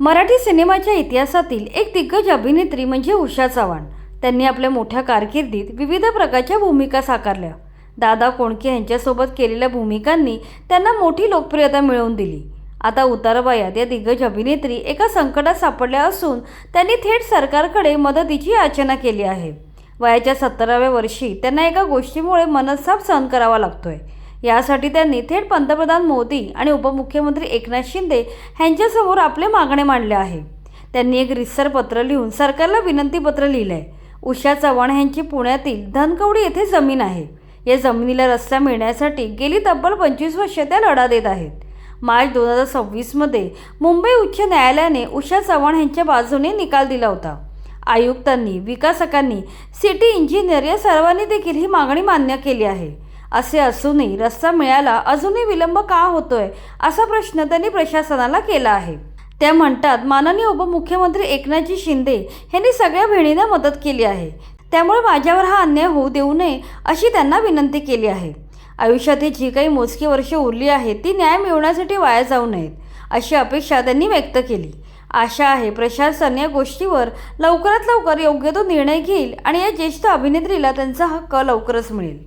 मराठी सिनेमाच्या इतिहासातील एक दिग्गज अभिनेत्री म्हणजे उषा चव्हाण। त्यांनी आपल्या मोठ्या कारकिर्दीत विविध प्रकारच्या भूमिका साकारल्या। दादा कोंडके यांच्यासोबत केलेल्या भूमिकांनी त्यांना मोठी लोकप्रियता मिळवून दिली। आता उतारवयात या दिग्गज अभिनेत्री एका संकटात सापडल्या असून त्यांनी थेट सरकारकडे मदतीची याचना केली आहे। वयाच्या 17व्या वर्षी त्यांना एका गोष्टीमुळे मनस्ताप सहन करावा लागतोय। यासाठी त्यांनी थेट पंतप्रधान मोदी आणि उपमुख्यमंत्री एकनाथ शिंदे यांच्यासमोर आपले मागणे मांडले आहे। त्यांनी एक रितसर पत्र लिहून सरकारला विनंती पत्र लिहिलंय। उषा चव्हाण यांची पुण्यातील धनकवडी येथे जमीन आहे। या जमिनीला रस्ता मिळण्यासाठी गेली तब्बल 25 वर्षे त्या लढा देत आहेत। मार्च 2026 मध्ये मुंबई उच्च न्यायालयाने उषा चव्हाण यांच्या बाजूने निकाल दिला होता। आयुक्तांनी, विकासकांनी, सिटी इंजिनियर या सर्वांनी देखील ही मागणी मान्य केली आहे। असे असूनही रस्ता मिळायला अजूनही विलंब का होतोय असा प्रश्न त्यांनी प्रशासनाला केला आहे। त्या म्हणतात, माननीय उपमुख्यमंत्री एकनाथजी शिंदे यांनी सगळ्या बहिणींना मदत केली आहे, त्यामुळे माझ्यावर हा अन्याय होऊ देऊ नये अशी त्यांना विनंती केली आहे। आयुष्यातील जी काही मोजकी वर्षे उरली आहेत ती न्याय मिळवण्यासाठी वाया जाऊ नयेत अशी अपेक्षा त्यांनी व्यक्त केली। आशा आहे प्रशासन या गोष्टीवर लवकरात लवकर योग्य तो निर्णय घेईल आणि या ज्येष्ठ अभिनेत्रीला त्यांचा हक्क लवकरच मिळेल।